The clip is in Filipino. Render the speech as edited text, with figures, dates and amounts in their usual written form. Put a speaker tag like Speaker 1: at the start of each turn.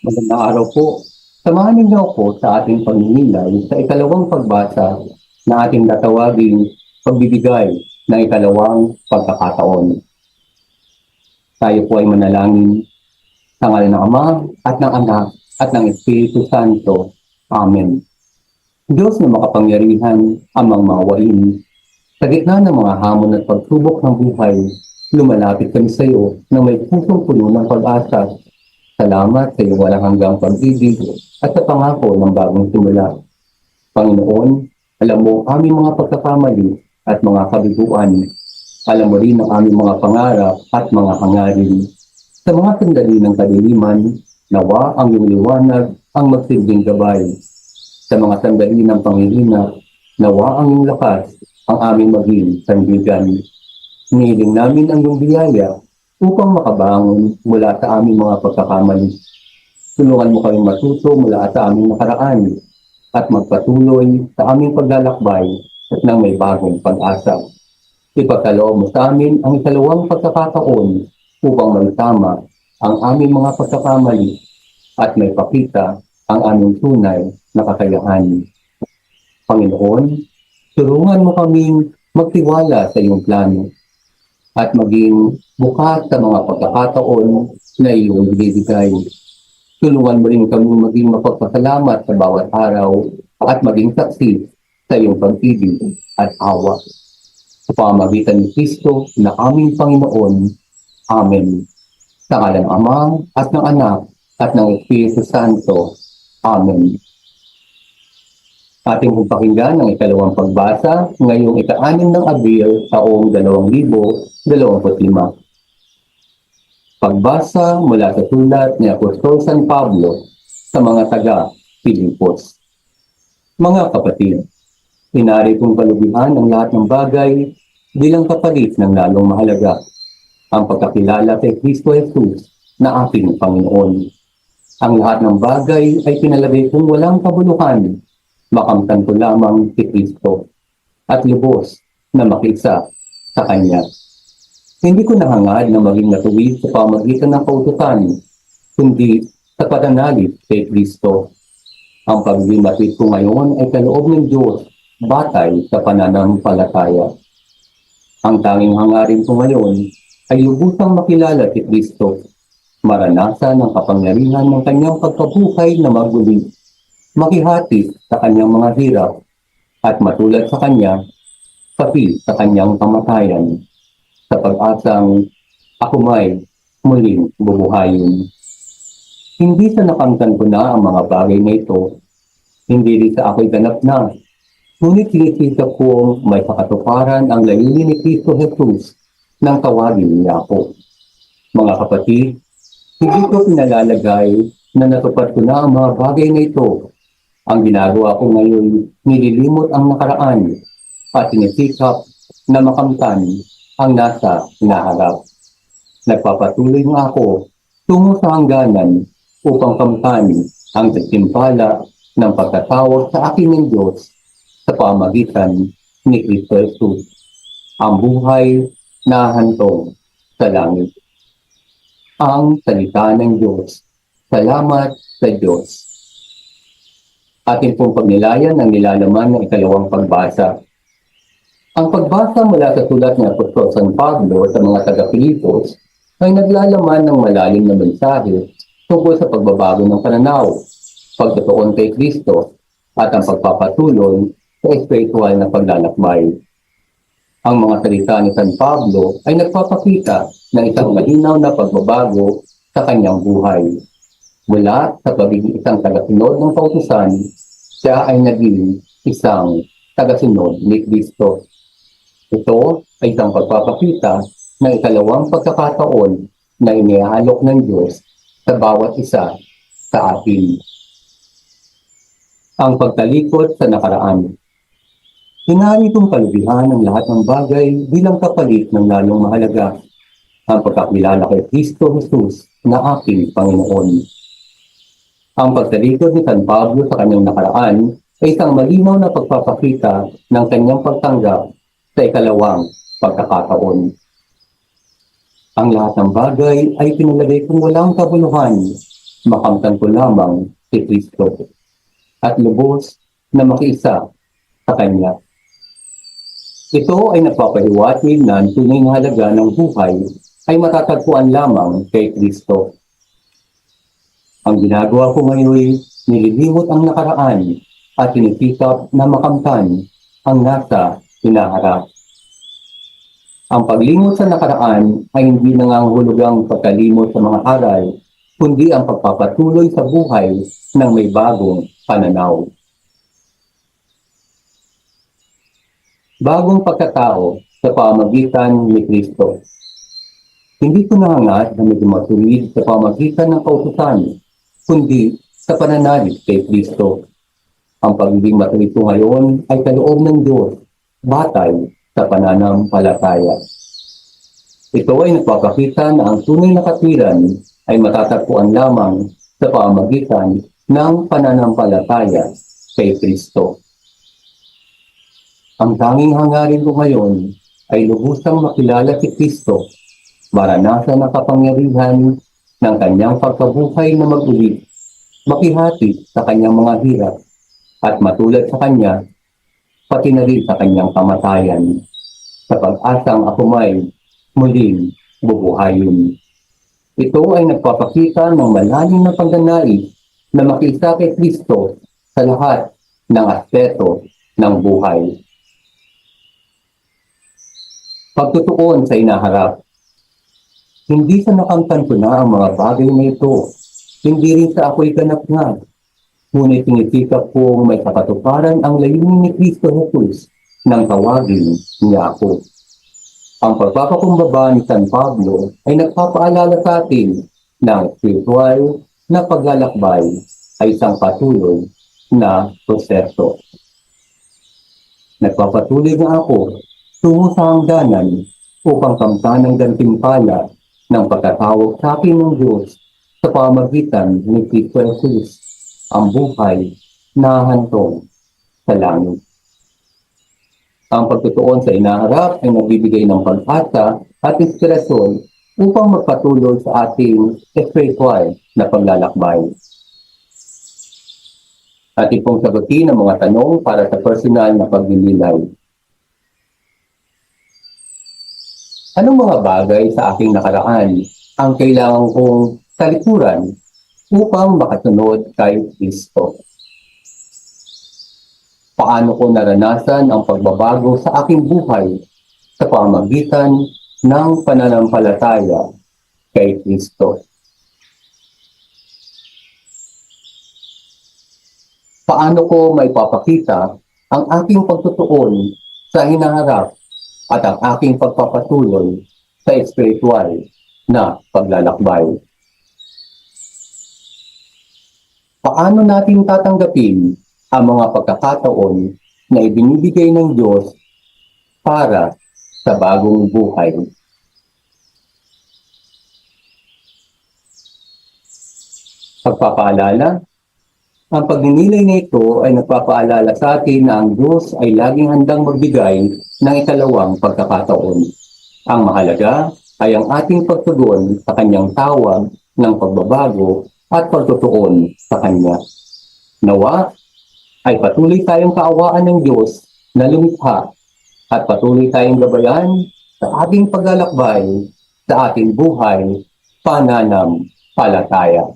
Speaker 1: Magandang araw po. Samahan niyo ako sa ating pagninilay sa ikalawang pagbasa na ating tatawaging pagbibigay ng ikalawang pagkakataon. Tayo po ay manalangin sa ngalan ng Ama at ng Anak at ng Espiritu Santo. Amen. Diyos na makapangyarihan, amang maawain, sa gitna ng mga hamon at pagsubok ng buhay, lumalapit kami sa iyo na may pusong puno ng pag-asa. Salamat sa iyong walang hanggang pag-ibig at sa pangako ng bagong simula. Panginoon, alam mo aming mga pagkakamali at mga kabiguan. Alam mo rin ang aming mga pangarap at mga hangarin. Sa mga sandali ng kadiliman, nawa ang iyong liwanag ang magsilbing gabay. Sa mga sandali ng pangihina, nawa ang iyong lakas ang aming maging sandigan. Hinihiling namin ang iyong biyaya upang makabangon mula sa aming mga pagkakamali. Tulungan mo kaming matuto mula sa aming nakaraan at magpatuloy sa aming paglalakbay at nang may bagong pag-asa. Ipagkaloob mo sa amin ang ikalawang pagkakataon upang maitama ang aming mga pagkakamali at may pakita ang aming tunay na kakayahan. Panginoon, tulungan mo kaming magtiwala sa iyong plano at maging bukas sa mga pagkakataon na iyong binibigay. Tulungan mo rin kami maging mapagpasalamat sa bawat araw at maging saksi sa iyong pag-ibig at awa. Sa pamamagitan ni Kristo na aming Panginoon. Amen. Sa ngalan ng Ama at ng Anak at ng Espiritu Santo. Amen. Ating pong pakinggan ang ikalawang pagbasa ngayong ika-6 ng Abril taong 2025. Pagbasa mula sa sulat ni Apostol San Pablo sa mga taga-Pilipos. Mga kapatid, inari kong palubihan ang lahat ng bagay bilang kapalit ng lalong mahalaga, ang pagkakilala kay Kristo Jesus na aking Panginoon. Ang lahat ng bagay ay pinalagay kong walang kabuluhan, makamtan ko lamang si Kristo at lubos na makiisa sa Kanya. Hindi ko nahangad na maging natuwid sa pamagitan ng kautusan, kundi sa pananalig kay Kristo. Ang paglimatid ko ngayon ay kaloob ng Diyos batay sa pananampalataya. Ang tanging hangarin ko ngayon ay lubusang makilala si Kristo, maranasan ang kapangyarihan ng Kanyang pagkabuhay na maguli, makihati sa Kanyang mga hirap, at matulad sa Kanya, pati sa Kanyang kamatayan, sa pag-asang ako may muling bubuhayin. Hindi sa nakamtan ko na ang mga bagay na ito, hindi rin sa ako'y ganap na, ngunit sinisita kong may pakatuparan ang layunin ni Kristo Jesus nang tawagin niya ako. Mga kapatid, hindi ko pinalalagay na natupad ko na ang mga bagay na ito. Ang ginagawa ko ngayon, nililimot ang nakaraan at sinisikap na makamtan ang nasa hinaharap. Nagpapatuloy nga ako tungo sa hangganan upang kamtan ang timpala ng pagkatawag sa akin ng Diyos sa pamagitan ni Kristo Jesus, ang buhay na hantong sa langit. Ang salita ng Diyos. Salamat sa Diyos. Ating pong pagnilayan ang nilalaman ng ikalawang pagbasa. Ang pagbasa mula sa sulat ni Apostol San Pablo sa mga taga-Pilipos ay naglalaman ng malalim na mensahe tungkol sa pagbabago ng pananaw, pagtutuon kay Kristo, at ang pagpapatuloy sa espiritual na paglalakbay. Ang mga salita ni San Pablo ay nagpapakita ng isang malinaw na pagbabago sa kanyang buhay. Mula sa pagiging isang tagasunod ng kautusan, siya ay naging isang tagasunod ni Kristo. Ito ay isang pagpapakita ng ikalawang pagkakataon na iniaalok ng Diyos sa bawat isa sa atin. Ang pagtalikod sa nakaraan. Hinari kong kalubihan ang lahat ng bagay bilang kapalit ng lalong mahalaga, ang pagkakilala kay Kristo Jesus na aking Panginoon. Ang pagtalikod ni San Pablo sa kanyang nakaraan ay isang malinaw na pagpapakita ng kanyang pagtanggap sa ikalawang pagkakataon. Ang lahat ng bagay ay pinalagay kong walang kabuluhan, makamtan ko lamang si Kristo at lubos na makiisa sa Kanya. Ito ay nagpapahiwatig na ang tunay na halaga ng buhay ay matatagpuan lamang kay Kristo. Ang ginagawa ko ngayon, nililimot ang nakaraan at tinisikap na makamtan ang nasa hinaharap. Ang paglimot sa nakaraan ay hindi nangangahulugang pagkalimot sa mga aral, kundi ang pagpapatuloy sa buhay ng may bagong pananaw. Bagong pagkatao sa pamamagitan ni Kristo. Hindi ko nahangad na medyo matuwid sa pamamagitan ng kautusan, kundi sa pananalig kay Kristo. Ang pagiging matuwid ko ngayon ay kaloob ng Diyos, batay sa pananampalataya. Ito ay nagpapakita na ang tunay na katwiran ay matatagpuan lamang sa pamamagitan ng pananampalataya kay Kristo. Ang tanging hangarin ko ngayon ay lubusang makilala si Kristo, maranasan ang kapangyarihan ng kanyang pagkabuhay na mag-ulit, makihati sa kanyang mga hirap, at matulad sa kanya, pati na rin sa kanyang kamatayan, sa pag-asang ako may muling bubuhayin. Ito ay nagpapakita ng malalim na pagdanais na makiisa kay Kristo sa lahat ng aspeto ng buhay. Pagtutuon sa inaharap. Hindi sa nakamtan ko na ang mga bagay na ito, hindi rin sa ako'y ganap na. Ngunit tinisikap kong may kapatuparan ang layunin ni Kristo Jesus nang tawagin niya ako. Ang pagpapakumbaba ni San Pablo ay nagpapaalala sa atin na ang spiritual na paglalakbay ay isang patuloy na proseso. Nagpapatuloy na ako tungo sa hangganan upang kamtan ang gantimpala ng pagkatawag sa akin ng Diyos sa pamamagitan ni Kristo Jesus, ang buhay na hantong sa langit. Ang pagtutuon sa inaharap ay nagbibigay ng pag-asa at inspirasyon upang magpatuloy sa ating spiritual na paglalakbay. Ating pong sagutin ang mga tanong para sa personal na paglilinaw. Anong mga bagay sa aking nakaraan ang kailangan kong talikuran upang makasunod kay Kristo? Paano ko naranasan ang pagbabago sa aking buhay sa pamamagitan ng pananampalataya kay Kristo? Paano ko maipapakita ang aking pagtutuon sa hinaharap at ang aking pagpapatuloy sa espiritual na paglalakbay? Paano natin tatanggapin ang mga pagkakataon na ibinibigay ng Diyos para sa bagong buhay? Pagpapaalala. Ang pagninilay na ito ay nagpapaalala sa atin na ang Diyos ay laging handang magbigay ng ikalawang pagkakataon. Ang mahalaga ay ang ating pagtugon sa kanyang tawag ng pagbabago at pagtutuon sa kanya. Nawa ay patuloy tayong kaawaan ng Diyos na lumikha at patuloy tayong gabayan sa ating paglalakbay sa ating buhay pananampalataya.